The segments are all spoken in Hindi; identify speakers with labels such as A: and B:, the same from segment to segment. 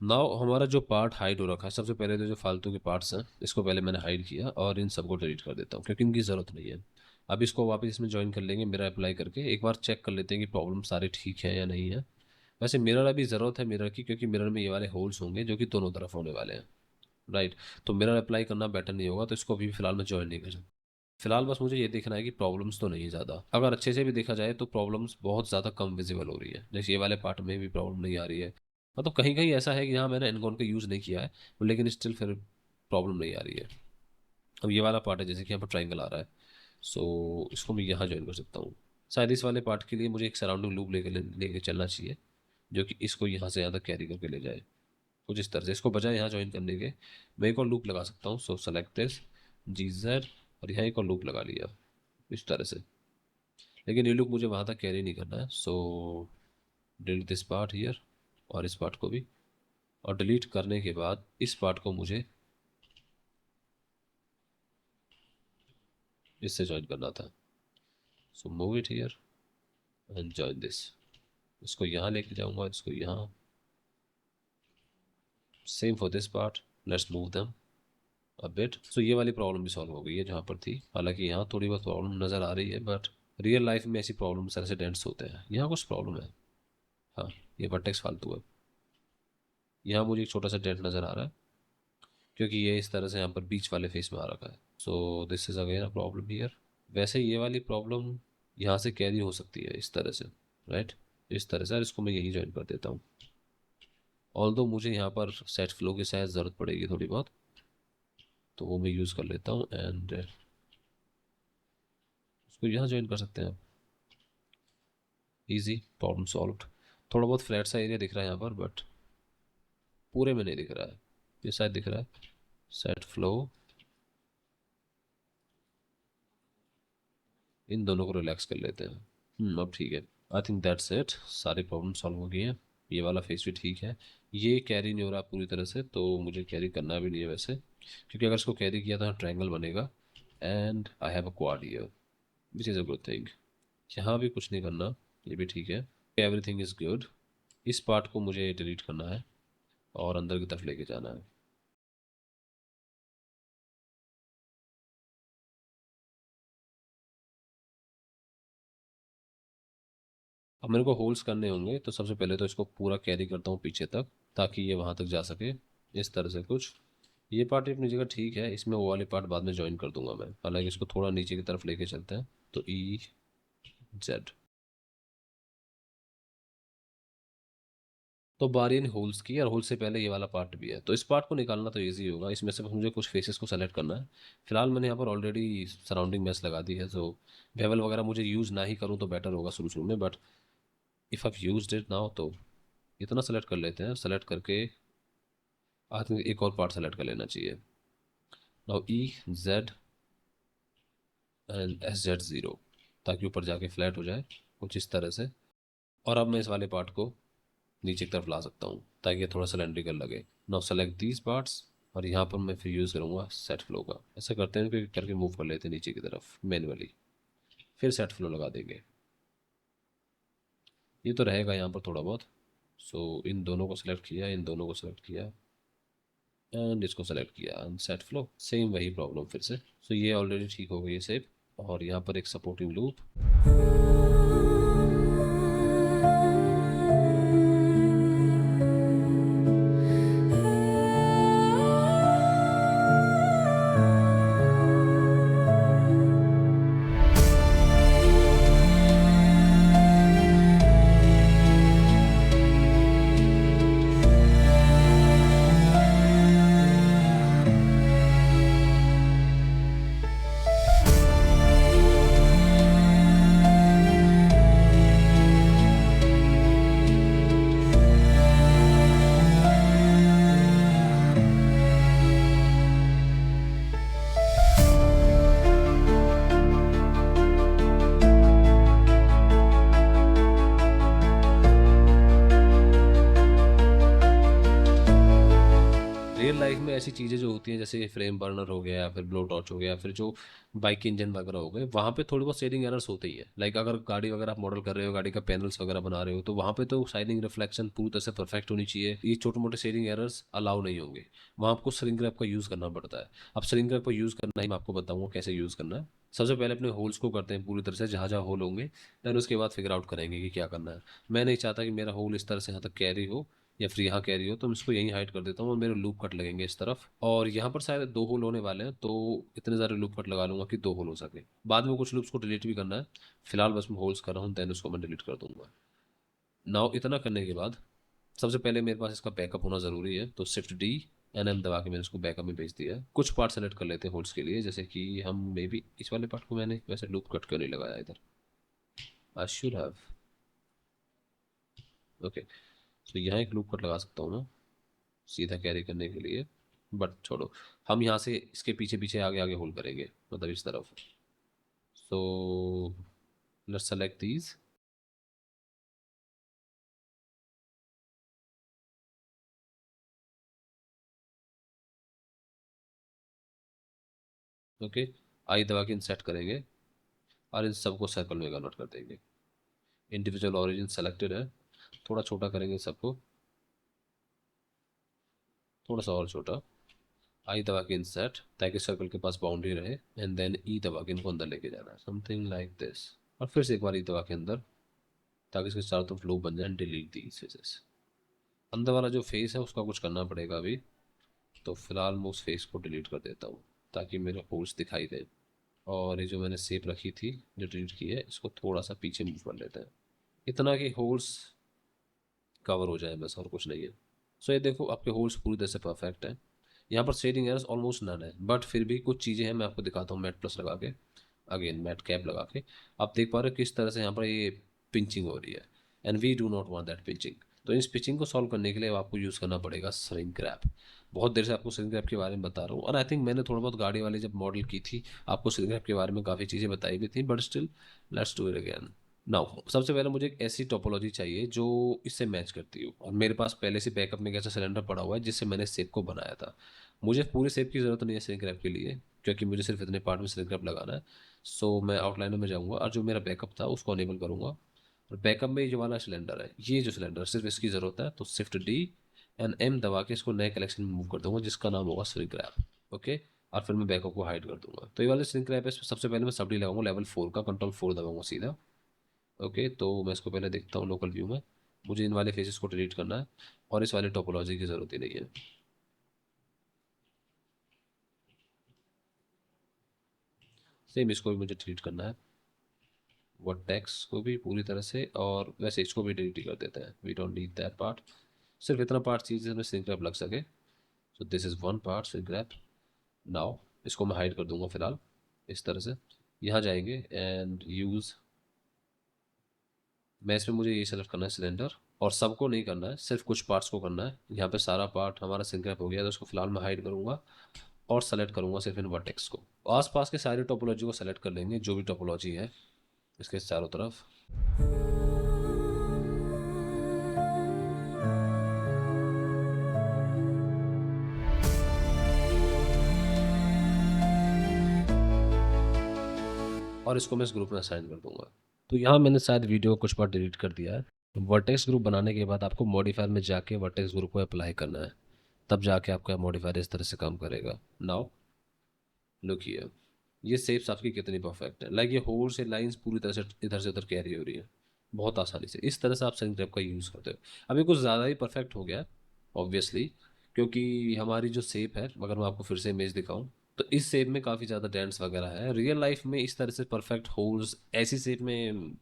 A: नाउ हमारा जो पार्ट हाइड हो रखा है, सबसे पहले तो जो फालतू के पार्ट्स हैं इसको पहले मैंने हाइड किया और इन सबको डिलीट कर देता हूँ क्योंकि इनकी ज़रूरत नहीं है। अब इसको वापस इसमें ज्वाइन कर लेंगे, मिरर अप्लाई करके एक बार चेक कर लेते हैं कि प्रॉब्लम सारे ठीक है या नहीं है। वैसे मिरर अभी ज़रूरत है मिरर की, क्योंकि मिरर में ये वाले होल्स होंगे जो कि दोनों तरफ होने वाले हैं। राइट। तो मिरर अप्लाई करना बेटर नहीं होगा, तो इसको अभी फिलहाल मैं ज्वाइन नहीं कर सकता। फिलहाल बस मुझे ये देखना है कि प्रॉब्लम्स तो नहीं है ज़्यादा। अगर अच्छे से भी देखा जाए तो प्रॉब्लम्स बहुत ज़्यादा कम विजिबल हो रही है, जैसे ये वाले पार्ट में भी प्रॉब्लम नहीं आ रही है। मतलब कहीं कहीं ऐसा है कि यहाँ मैंने एनकॉन का यूज़ नहीं किया है, लेकिन स्टिल फिर प्रॉब्लम नहीं आ रही है। अब ये वाला पार्ट है, जैसे कि यहाँ पर ट्राइंगल आ रहा है, सो इसको मैं यहाँ ज्वाइन कर सकता हूँ। शायद इस वाले पार्ट के लिए मुझे एक सराउंडिंग लूप लेके चलना चाहिए, जो कि इसको यहाँ से यहाँ तक कैरी करके ले जाए। कुछ इस तरह से इसको बजाय यहाँ ज्वाइन करने के मैं एक और लूप लगा सकता हूँ। सो सेलेक्ट दिस GZ और यहाँ एक और लूप लगा लिया इस तरह से। लेकिन ये लूप मुझे वहाँ तक कैरी नहीं करना है, सो डिलीट दिस पार्ट हियर और इस पार्ट को भी। और डिलीट करने के बाद इस पार्ट को मुझे इससे ज्वाइन करना था। So move it here and join this. इसको यहाँ लेके जाऊँगा, इसको यहाँ। Same for this part, let's move them a bit. So ये वाली प्रॉब्लम भी सॉल्व हो गई है जहाँ पर थी। हालांकि यहाँ थोड़ी बहुत प्रॉब्लम नज़र आ रही है, बट रियल लाइफ में ऐसी प्रॉब्लम रेसिडेंट्स होते हैं, यहाँ कुछ प्रॉब्लम है। हाँ, ये वर्टेक्स फालतू है। यहाँ मुझे एक छोटा सा डेंट नज़र आ रहा है क्योंकि ये इस तरह से यहाँ पर बीच वाले फेस में आ रखा है। सो this is again a problem here. वैसे ये वाली प्रॉब्लम यहाँ से कैरी हो सकती है इस तरह से। राइट, इस तरह से। और इसको मैं यही ज्वाइन कर देता हूँ। ऑल्दो मुझे यहाँ पर सेट फ्लो की शायद ज़रूरत पड़ेगी थोड़ी बहुत, तो वो मैं यूज़ कर लेता हूँ एंड उसको यहाँ ज्वाइन कर सकते हैं। Easy problem solved. थोड़ा बहुत फ्लैट सा एरिया दिख रहा है यहाँ पर, बट पूरे में नहीं दिख रहा है। ये शायद दिख रहा है। सेट फ्लो, इन दोनों को रिलैक्स कर लेते हैं। अब ठीक है। आई थिंक दैट्स इट, सारी प्रॉब्लम सॉल्व हो गई है। ये वाला फेस भी ठीक है। ये कैरी नहीं हो रहा पूरी तरह से, तो मुझे कैरी करना भी नहीं है वैसे, क्योंकि अगर इसको कैरी किया तो ट्रायंगल बनेगा and I have a quad here, which is a good thing. यहाँ भी कुछ नहीं करना, ये भी ठीक है। Everything is good. इस पार्ट को मुझे डिलीट करना है और अंदर की तरफ लेके जाना है। अब मेरे को होल्ड्स करने होंगे, तो सबसे पहले तो इसको पूरा कैरी करता हूँ पीछे तक, ताकि ये वहाँ तक जा सके। इस तरह से कुछ। ये पार्ट अपनी जगह ठीक है, इसमें वो वाले पार्ट बाद में ज्वाइन कर दूंगा मैं। हालांकि इसको थोड़ा नीचे की तरफ लेके चलते हैं। तो EZ। तो बारी इन होल्स की, और होल से पहले ये वाला पार्ट भी है, तो इस पार्ट को निकालना तो ईजी होगा। इसमें से मुझे कुछ फेसेस को सेलेक्ट करना है। फिलहाल मैंने यहाँ पर ऑलरेडी सराउंडिंग मैच लगा दी है, तो बेवल वगैरह मुझे यूज़ ना ही करूँ तो बेटर होगा शुरू शुरू में, but if I use it now तो इतना सेलेक्ट कर लेते हैं। सेलेक्ट करके आज में एक और पार्ट सेलेक्ट कर लेना चाहिए। नाउ EZ एंड SZ0, ताकि ऊपर जाके फ्लैट हो जाए कुछ इस तरह से। और अब मैं इस वाले पार्ट को नीचे की तरफ ला सकता हूँ ताकि ये थोड़ा सिलेंड्रिकल लगे। नाउ सेलेक्ट दीज पार्ट्स, और यहाँ पर मैं फिर यूज़ करूँगा सेट फ्लो का। ऐसा करते हैं कि करके मूव कर लेते हैं नीचे की तरफ मैनुअली, फिर सेट फ्लो लगा देंगे। ये तो रहेगा यहाँ पर थोड़ा बहुत। सो इन दोनों को सेलेक्ट किया, इन दोनों को सेलेक्ट किया एंड इसको सेलेक्ट किया एंड सेट फ्लो। सेम वही प्रॉब्लम फिर से। सो ये ऑलरेडी ठीक हो गई है सेव। और यहाँ पर एक सपोर्टिंग लूप। रियल लाइफ में ऐसी चीज़ें जो होती हैं जैसे फ्रेम बर्नर हो गया या फिर ब्लो टॉर्च हो गया या फिर जो बाइक के इंजन वगैरह हो गए, वहाँ पे थोड़ी बहुत शेडिंग एरर्स होते ही है। लाइक अगर गाड़ी वगैरह आप मॉडल कर रहे हो, गाड़ी का पैनल्स वगैरह बना रहे हो, तो वहाँ पे तो शाइनिंग रिफ्लेक्शन पूरी तरह से परफेक्ट होनी चाहिए। ये छोटे मोटे शेडिंग एरर्स अलाउ नहीं होंगे, वहाँ आपको श्रिंक रैप का यूज़ करना पड़ता है। अब श्रिंक रैप का यूज़ करना ही मैं आपको बताऊँगा कैसे यूज़ करना है। सबसे पहले अपने होल्स को करते हैं पूरी तरह से, जहाँ जहाँ होल होंगे, देन उसके बाद फिगर आउट करेंगे कि क्या करना है। मैं नहीं चाहता कि मेरा होल इस तरह से यहाँ तक कैरी हो या फिर यहाँ कैरी हो, तो मैं इसको यहीं हाइड कर देता हूँ और मेरे लूप कट लगेंगे इस तरफ। और यहाँ पर शायद 2 होल होने वाले हैं, तो इतने सारे लूप कट लगा लूंगा कि 2 होल हो सके। बाद में कुछ लूप्स को डिलीट भी करना है, फिलहाल बस मैं होल्स कर रहा हूँ, देन उसको मैं डिलीट कर दूंगा। नाउ इतना करने के बाद सबसे पहले मेरे पास इसका बैकअप होना ज़रूरी है, तो शिफ्ट डी एन एम दबा के मैंने इसको बैकअप में भेज दिया है। कुछ पार्ट सेलेक्ट कर लेते हैं होल्स के लिए, जैसे कि हम मे बी इस वाले पार्ट को मैंने वैसे लूप कट क्यों नहीं लगाया इधर, आई शुड हैव। ओके, तो यहाँ एक लूप कट लगा सकता हूँ मैं सीधा कैरी करने के लिए, बट छोड़ो, हम यहाँ से इसके पीछे पीछे आगे आगे होल्ड करेंगे, मतलब इस तरफ। So let's select these. Okay, I दबा के इंसर्ट करेंगे और इन सबको सर्कल में कन्वर्ट कर देंगे। इंडिविजुअल ओरिजिन सेलेक्टेड है, थोड़ा छोटा करेंगे सबको, थोड़ा सा और छोटा। आई दबा के इंसर्ट ताकि सर्कल के पास बाउंड्री रहे, एंड देन ई दबा के इनको अंदर लेके जाना है, समथिंग लाइक दिस। और फिर से एक बार ई दबा के अंदर, ताकि इसके चारों तरफ लूप बन जाए। डिलीट दी फेसेस। अंदर वाला जो फेस है उसका कुछ करना पड़ेगा अभी, तो फिलहाल मैं उस फेस को डिलीट कर देता हूँ ताकि मेरे होल्स दिखाई दे। और ये जो मैंने शेप रखी थी जो डिलीट की है, इसको थोड़ा सा पीछे मूव कर लेते हैं, इतना कि होल्स कवर हो जाए, बस और कुछ नहीं है। सो ये देखो आपके होल्स पूरी तरह से परफेक्ट है। यहाँ पर शेडिंग एरर्स ऑलमोस्ट नन है, बट फिर भी कुछ चीज़ें हैं, मैं आपको दिखाता हूँ मैट प्लस लगा के, अगेन मैट कैप लगा के। आप देख पा रहे हो किस तरह से यहाँ पर ये पिंचिंग हो रही है, and we do not want that pinching. तो इस पिंचिंग को सॉल्व करने के लिए आपको यूज़ करना पड़ेगा श्रिंक रैप। बहुत देर से आपको श्रिंक रैप के बारे में बता रहा हूँ, और आई थिंक मैंने थोड़ा बहुत गाड़ी वाली जब मॉडल की थी आपको श्रिंक रैप के बारे में काफ़ी चीज़ें बताई भी थी, but still let's do it again. Now सबसे पहले मुझे एक ऐसी टोपोलॉजी चाहिए जो इससे मैच करती हो, और मेरे पास पहले से बैकअप में एक ऐसा सिलेंडर पड़ा हुआ है जिससे मैंने शेप को बनाया था। मुझे पूरे शेप की ज़रूरत नहीं है श्रिंक रैप के लिए, क्योंकि मुझे सिर्फ इतने पार्ट में श्रिंक रैप लगाना है। सो मैं आउटलाइनर में जाऊँगा और जो मेरा बैकअप था उसको अनेबल करूँगा, और बैकअप में ये जो वाला सिलेंडर है, ये जो सिलेंडर सिर्फ इसकी ज़रूरत है, तो शिफ्ट डी एंड एम दबा के इसको नए कलेक्शन में मूव कर दूंगा जिसका नाम होगा श्रिंक रैप। ओके, और फिर मैं बैकअप को हाइड कर दूंगा। तो ये वाले श्रिंक रैप है, इसमें सबसे पहले मैं सब डी लगाऊंगा लेवल 4 का, कंट्रोल 4 दबाऊंगा सीधा। ओके, तो मैं इसको पहले देखता हूँ लोकल व्यू में, मुझे इन वाले फेसेस को डिलीट करना है और इस वाले टोपोलॉजी की ज़रूरत ही नहीं है। सेम इसको भी मुझे डिलीट करना है, वर्टेक्स को भी पूरी तरह से, और वैसे इसको भी डिलीट ही कर देते हैं, we don't need that part. सिर्फ इतना पार्ट चाहिए जिसमें सिंक रैप लग सके। So this is one part shrink wrap. Now इसको मैं हाइड कर दूंगा फिलहाल इस तरह से। यहाँ जाएंगे एंड यूज़, मैं इसमें मुझे ये सेलेक्ट करना है सिलेंडर, और सबको नहीं करना है, सिर्फ कुछ पार्ट्स को करना है। यहाँ पे सारा पार्ट हमारा सिंक रैप हो गया, तो उसको फिलहाल मैं हाइड करूँगा और सेलेक्ट करूँगा सिर्फ इन वर्टेक्स को। आसपास के सारे टोपोलॉजी को सेलेक्ट कर लेंगे, जो भी टोपोलॉजी है इसके चारों तरफ। और इसको मैं इस ग्रुप में असाइन कर दूंगा। तो यहाँ मैंने शायद वीडियो कुछ बार डिलीट कर दिया है। वर्टेक्स ग्रुप बनाने के बाद आपको मॉडिफायर में जाके वर्टेक्स ग्रुप को अप्लाई करना है, तब जाके आपका मॉडिफायर इस तरह से काम करेगा। नाउ लुक हियर, ये शेप्स आपकी कितनी परफेक्ट है, लाइक ये होल से लाइंस पूरी तरह से इधर से उधर कैरी हो रही है बहुत आसानी से। इस तरह से आप सेंट ग्रैप का यूज़ करते हो। अभी कुछ ज़्यादा ही परफेक्ट हो गया ऑब्वियसली, क्योंकि हमारी जो शेप है, अगर मैं आपको फिर से इमेज दिखाऊं, तो इस शेप में काफ़ी ज़्यादा डेंट्स वगैरह है। रियल लाइफ में इस तरह से परफेक्ट होल्स ऐसी शेप में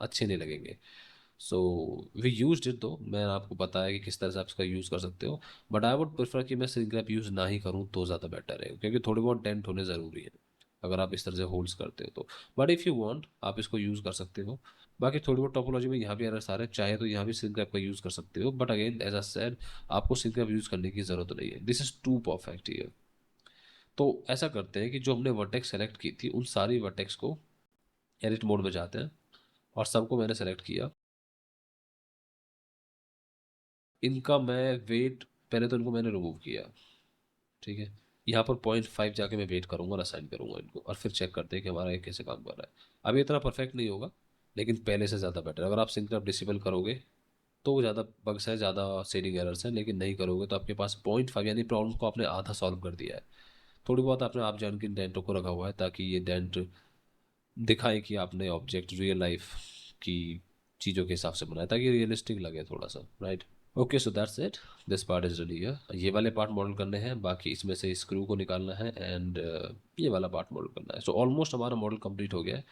A: अच्छे नहीं लगेंगे। सो वी यूज इट, दो मैंने आपको बताया कि किस तरह से आप इसका यूज़ कर सकते हो, बट आई वुड प्रेफर कि मैं सिंक ग्रैप यूज़ ना ही करूँ तो ज़्यादा बेटर है, क्योंकि थोड़े बहुत डेंट होने ज़रूरी है अगर आप इस तरह से होल्ड्स करते हो तो। बट इफ़ यू वांट आप इसको यूज़ कर सकते हो। बाकी थोड़ी बहुत टोपोलॉजी में यहाँ भी एरर्स आ रहे हैं, चाहे तो यहाँ भी सिंक ग्रैप का यूज़ कर सकते हो, but again as a said, आपको सिंक ग्रैप यूज़ करने की ज़रूरत नहीं है, this is too perfect here. तो ऐसा करते हैं कि जो हमने वर्टेक्स सेलेक्ट की थी उन सारी वर्टेक्स को एडिट मोड में जाते हैं, और सबको मैंने सेलेक्ट किया। इनका मैं वेट, पहले तो इनको मैंने रिमूव किया, ठीक है। यहाँ पर 0.5 जाके मैं वेट करूँगा और असाइन करूँगा इनको, और फिर चेक करते हैं कि हमारा ये कैसे काम कर रहा है। अभी इतना परफेक्ट नहीं होगा, लेकिन पहले से ज़्यादा बेटर। अगर आप सिंक्रप डिसेबल करोगे तो ज़्यादा बग्स है, ज़्यादा शेडिंग एरर्स हैं, लेकिन नहीं करोगे तो आपके पास 0.5 यानी प्रॉब्लम को आपने आधा सॉल्व कर दिया है। थोड़ी बहुत आपने आप जान के डेंटों को रखा हुआ है ताकि ये डेंट दिखाए कि आपने ऑब्जेक्ट रियल लाइफ की चीज़ों के हिसाब से बनाया, ताकि रियलिस्टिक लगे थोड़ा सा, right. Okay, so that's it, this part is ready है। ये वाले पार्ट मॉडल करने हैं, बाकी इसमें से स्क्रू को निकालना है, एंड ये वाला पार्ट मॉडल करना है। सो ऑलमोस्ट हमारा मॉडल कंप्लीट हो गया है।